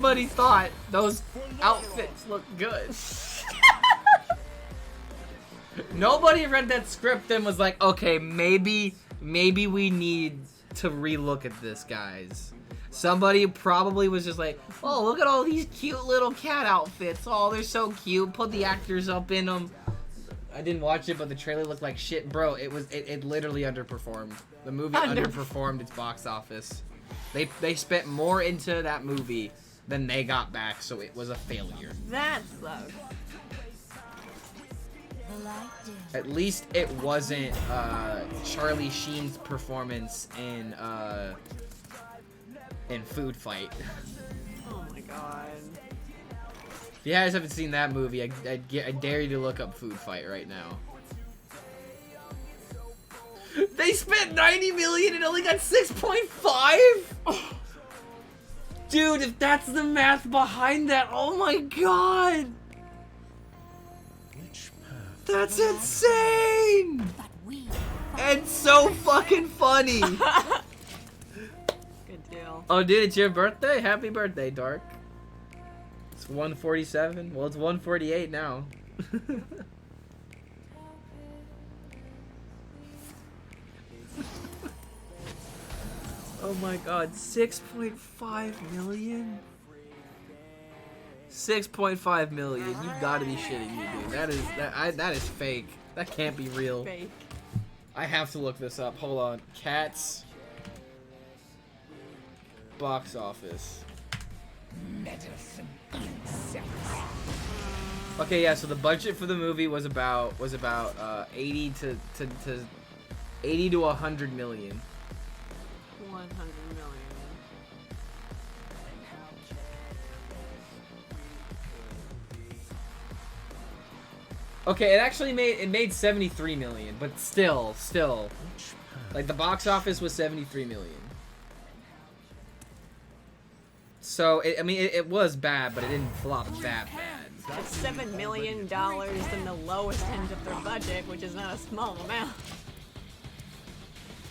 Everybody thought those outfits looked good. Nobody read that script and was like, okay, maybe we need to relook at this, guys. Somebody probably was just like, oh, look at all these cute little cat outfits. Oh, they're so cute. Put the actors up in them. I didn't watch it, but the trailer looked like shit. Bro, it literally underperformed. The movie underperformed its box office. They spent more into that movie than they got back, so it was a failure. That sucks. At least it wasn't Charlie Sheen's performance in Food Fight. Oh my god. If you guys haven't seen that movie, I dare you to look up Food Fight right now. They spent $90 million and only got 6.5? Oh. Dude, if that's the math behind that, oh my god! That's insane! And so fucking funny! Good deal. Oh dude, it's your birthday? Happy birthday, Dark. It's 1:47. Well, it's 1:48 now. Oh my god, 6.5 million? 6.5 million. You've got to be shitting me, dude. That is fake. That can't be real. Fake. I have to look this up. Hold on. Cats box office. Medicine insects. Okay, yeah, so the budget for the movie was about 80 to 100 million. 100 million. Okay, it actually made 73 million, but still, like the box office was 73 million. So it was bad, but it didn't flop that bad. It's $7 million in the lowest end of their budget, which is not a small amount.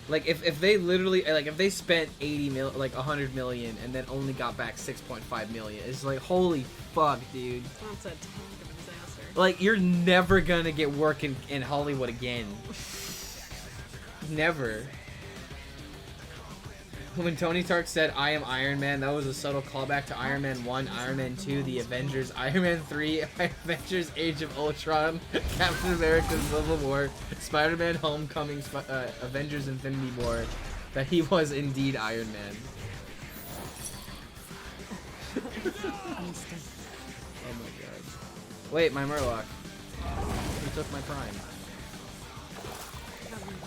Like if they literally if they spent 100 million and then only got back 6.5 million, it's like holy fuck, dude. That's a tank of a disaster. Like you're never gonna get work in Hollywood again. Never. When Tony Stark said, I am Iron Man, that was a subtle callback to Iron Man 1, Iron Man 2, The Avengers, Iron Man 3, Avengers Age of Ultron, Captain America Civil War, Spider-Man Homecoming, Avengers Infinity War, that he was indeed Iron Man. Oh my god. Wait, my Murloc. He took my Prime.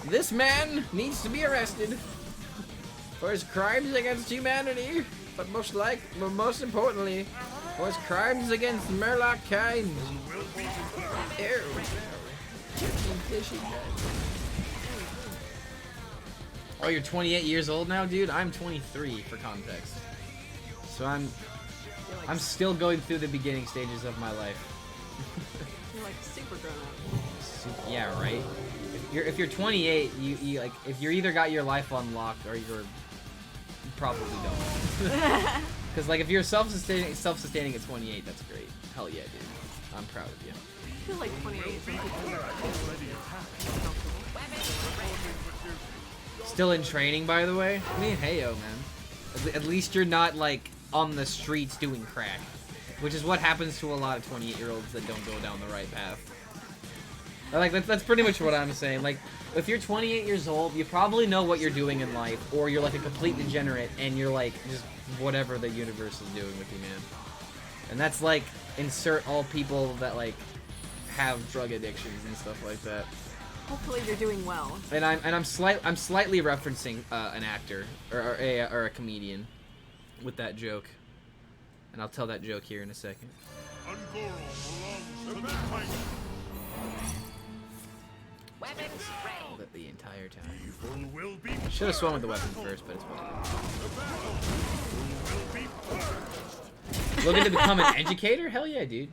This man needs to be arrested for his crimes against humanity, but most importantly, for his crimes against Murloc kind. Ew. Oh, you're 28 years old now, dude? I'm 23 for context. So I'm still going through the beginning stages of my life. You're like super grown up. Yeah, right. If you're 28, you like if you're either got your life unlocked or you probably don't. Because like if you're self-sustaining at 28, that's great. Hell yeah, dude. I'm proud of you. I feel like 28 is when people are Still in training, by the way. I mean, heyo, man. At least you're not like on the streets doing crack, which is what happens to a lot of 28-year-olds that don't go down the right path. Like that's pretty much what I'm saying. Like if you're 28 years old, you probably know what you're doing in life, or you're like a complete degenerate and you're like just whatever the universe is doing with you, man. And that's like insert all people that like have drug addictions and stuff like that. Hopefully they're doing well. And I'm slightly referencing an actor or a comedian with that joke, and I'll tell that joke here in a second. The entire time. Should have swum with the weapon first, but it's fine. Looking to become an educator? Hell yeah, dude.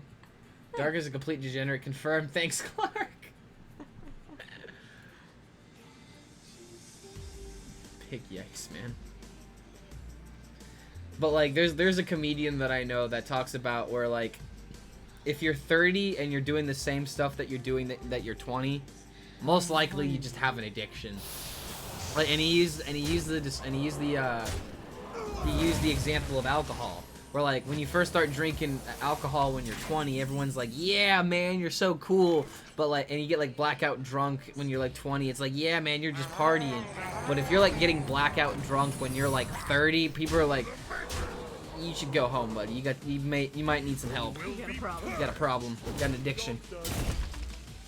Dark is a complete degenerate. Confirmed. Thanks, Clark. Pig yikes, man. But like, there's a comedian that I know that talks about where like, if you're 30 and you're doing the same stuff that you're doing that you're 20, most likely you just have an addiction. Like, and he used the example of alcohol, where like when you first start drinking alcohol when you're 20, everyone's like, yeah man, you're so cool. But like, and you get like blackout drunk when you're like 20, it's like, yeah man, you're just partying. But if you're like getting blackout drunk when you're like 30, people are like, you should go home, buddy. You might need some help. You got a problem. You got a problem. You got an addiction.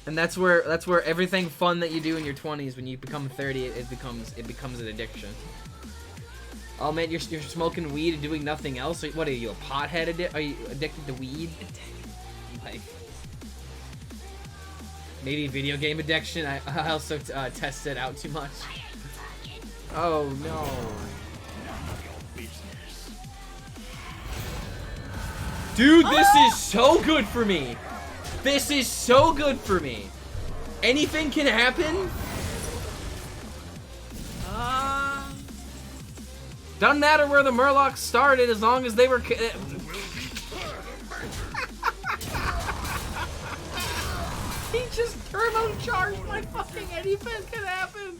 And that's where everything fun that you do in your 20s, when you become 30, it becomes an addiction. Oh man, you're smoking weed and doing nothing else. What are you, a pothead? Are you addicted to weed? Like, maybe video game addiction. I also tested out too much. Oh no. Dude, this is so good for me. This is so good for me. Anything can happen. Doesn't matter where the Murlocs started, as long as they were. He just turbocharged my fucking Anyfin can happen.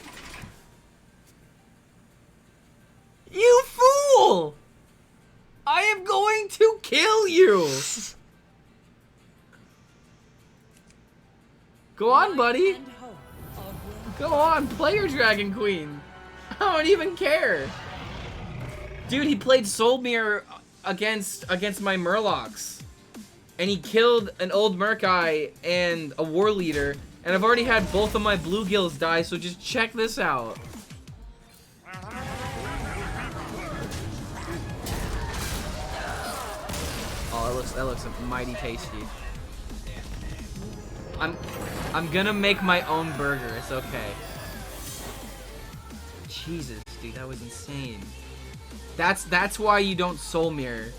You fool! I am going to kill you. Go on, buddy. Go on, play your Dragon Queen. I don't even care. Dude, he played Soulmere against my Murlocs. And he killed an old Murkai and a War Leader. And I've already had both of my Bluegills die, so just check this out. Oh, that looks mighty tasty. I'm gonna make my own burger. It's okay. Jesus, dude, that was insane. That's why you don't Soulmere.